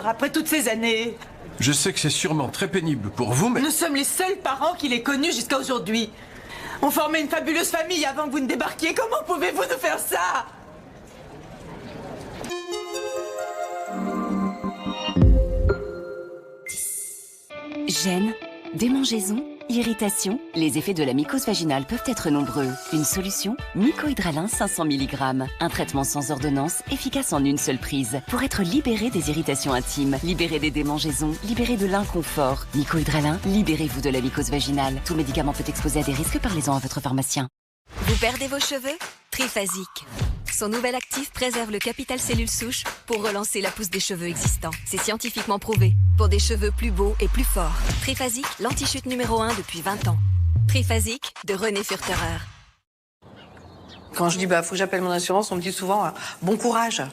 bonheur après toutes ces années. Je sais que c'est sûrement très pénible pour vous, mais... Nous sommes les seuls parents qu'il ait connus jusqu'à aujourd'hui. On formait une fabuleuse famille avant que vous ne débarquiez. Comment pouvez-vous nous faire ça? Gêne, démangeaison, irritation, les effets de la mycose vaginale peuvent être nombreux. Une solution, Mycohydralin 500 mg. Un traitement sans ordonnance, efficace en une seule prise. Pour être libéré des irritations intimes, libéré des démangeaisons, libéré de l'inconfort. Mycohydralin, libérez-vous de la mycose vaginale. Tout médicament peut exposer à des risques, parlez-en à votre pharmacien. Vous perdez vos cheveux? Triphasique. Son nouvel actif préserve le capital cellule souche pour relancer la pousse des cheveux existants. C'est scientifiquement prouvé. Pour des cheveux plus beaux et plus forts. Triphasique, l'anti-chute numéro 1 depuis 20 ans. Triphasique de René Furterer. Quand je dis faut que j'appelle mon assurance, on me dit souvent bon courage.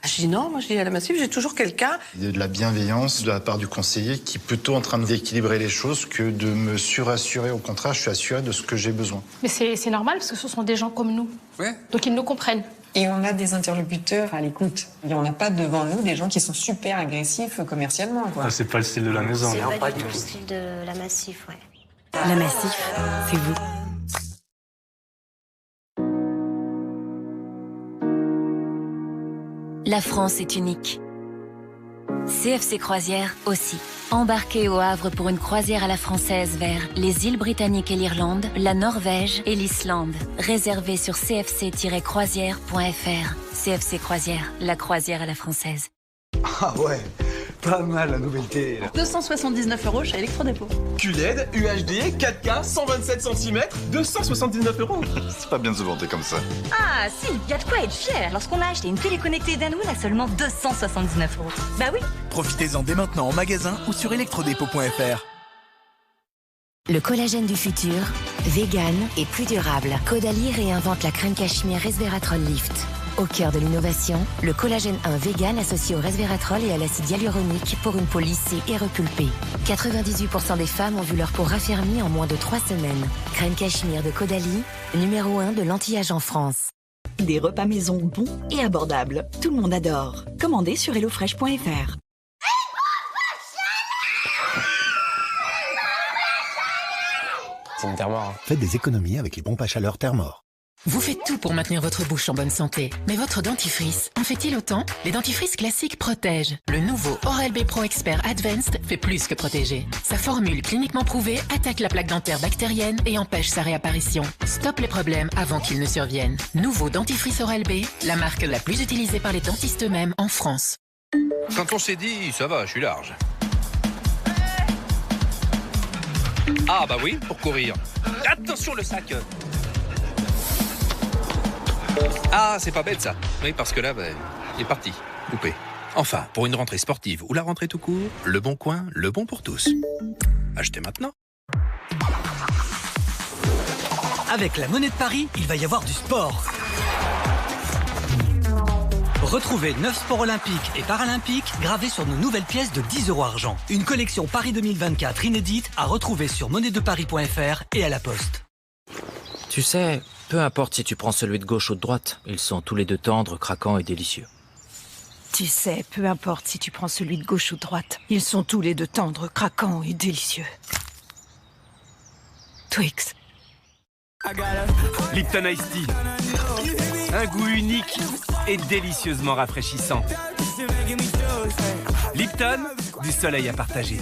Je dis non, moi je dis à la Massif, j'ai toujours quelqu'un. Il y a de la bienveillance de la part du conseiller qui est plutôt en train d'équilibrer les choses que de me surassurer. Au contraire, je suis assuré de ce que j'ai besoin. Mais c'est normal parce que ce sont des gens comme nous. Ouais. Donc ils nous comprennent. Et on a des interlocuteurs à l'écoute. Et on n'a pas devant nous des gens qui sont super agressifs commercialement, quoi. Ah, c'est pas le style de la maison. C'est pas du tout le style de la Massif, ouais. La Massif, c'est vous. La France est unique. CFC Croisière aussi. Embarquez au Havre pour une croisière à la française vers les îles Britanniques et l'Irlande, la Norvège et l'Islande. Réservez sur cfc-croisière.fr. CFC Croisière, la croisière à la française. Ah ouais, pas mal la nouveauté. 279 € chez Electrodépôt. QLED, UHD, 4K, 127 cm, 279 €. C'est pas bien de se vanter comme ça. Ah si, y a de quoi être fier. Lorsqu'on a acheté une télé connectée Danone à seulement 279 €. Bah oui. Profitez-en dès maintenant en magasin ou sur electrodépôt.fr. Le collagène du futur, vegan et plus durable. Caudalie réinvente la crème cachemire Resveratrol Lift. Au cœur de l'innovation, le collagène 1 vegan associé au resveratrol et à l'acide hyaluronique pour une peau lissée et repulpée. 98% des femmes ont vu leur peau raffermie en moins de 3 semaines. Crème cachemire de Caudalie, numéro 1 de l'anti-âge en France. Des repas maison bons et abordables. Tout le monde adore. Commandez sur hellofresh.fr. C'est une Thermor. Faites des économies avec les pompes à chaleur Thermor. Vous faites tout pour maintenir votre bouche en bonne santé. Mais votre dentifrice, en fait-il autant? Les dentifrices classiques protègent. Le nouveau Oral-B Pro Expert Advanced fait plus que protéger. Sa formule cliniquement prouvée attaque la plaque dentaire bactérienne et empêche sa réapparition. Stop les problèmes avant qu'ils ne surviennent. Nouveau dentifrice Oral-B, la marque la plus utilisée par les dentistes eux-mêmes en France. Quand on s'est dit, ça va, je suis large. Ah bah oui, pour courir. Attention le sac. Ah, c'est pas bête ça. Oui, parce que là, il est parti, coupé. Enfin, pour une rentrée sportive ou la rentrée tout court, Le Bon Coin, le bon pour tous. Achetez maintenant. Avec la monnaie de Paris, il va y avoir du sport. Retrouvez 9 sports olympiques et paralympiques gravés sur nos nouvelles pièces de 10 € argent. Une collection Paris 2024 inédite à retrouver sur monnaiedeparis.fr et à la poste. Tu sais, peu importe si tu prends celui de gauche ou de droite, ils sont tous les deux tendres, craquants et délicieux. Tu sais, peu importe si tu prends celui de gauche ou de droite, ils sont tous les deux tendres, craquants et délicieux. Twix. Lipton Ice Tea. Un goût unique et délicieusement rafraîchissant. Lipton, du soleil à partager.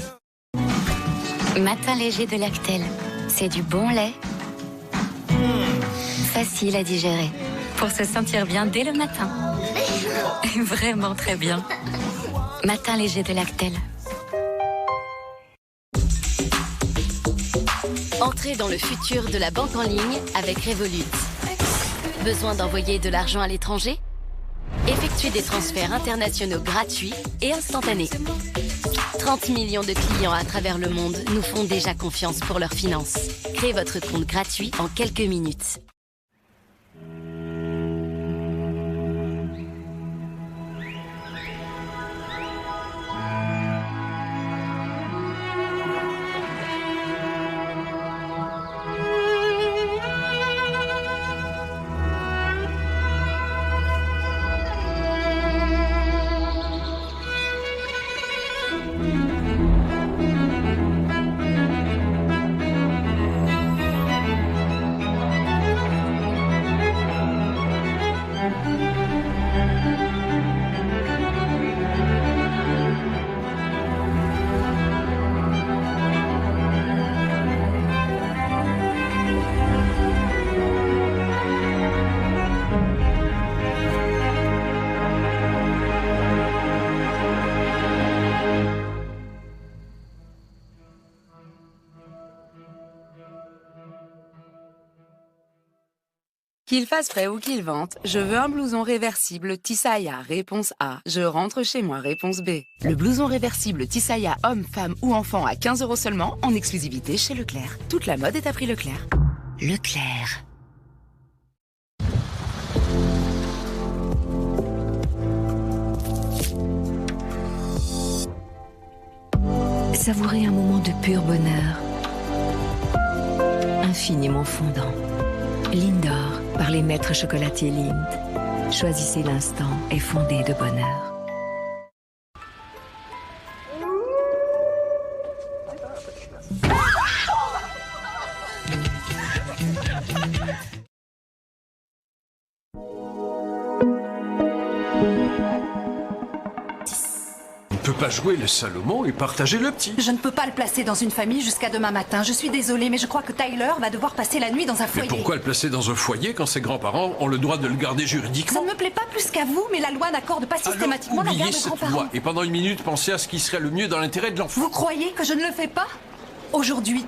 Matin léger de Lactel. C'est du bon lait. Facile à digérer. Pour se sentir bien dès le matin. Vraiment très bien. Matin léger de Lactel. Entrez dans le futur de la banque en ligne avec Revolut. Besoin d'envoyer de l'argent à l'étranger? Effectuez des transferts internationaux gratuits et instantanés. 30 millions de clients à travers le monde nous font déjà confiance pour leurs finances. Créez votre compte gratuit en quelques minutes. Qu'il fasse frais ou qu'il vente, je veux un blouson réversible Tissaya, réponse A. Je rentre chez moi, réponse B. Le blouson réversible Tissaya homme, femme ou enfant à 15 € seulement, en exclusivité chez Leclerc. Toute la mode est à prix Leclerc. Leclerc. Savourez un moment de pur bonheur. Infiniment fondant. Lindor, par les maîtres chocolatiers Lind. Choisissez l'instant et fondez de bonheur. On ne peut pas jouer le Salomon et partager le petit. Je ne peux pas le placer dans une famille jusqu'à demain matin. Je suis désolée, mais je crois que Tyler va devoir passer la nuit dans un foyer. Mais pourquoi le placer dans un foyer quand ses grands-parents ont le droit de le garder juridiquement? Ça ne me plaît pas plus qu'à vous, mais la loi n'accorde pas systématiquement la garde aux grands-parents. Loi. Et pendant une minute, pensez à ce qui serait le mieux dans l'intérêt de l'enfant. Vous croyez que je ne le fais pas? Aujourd'hui,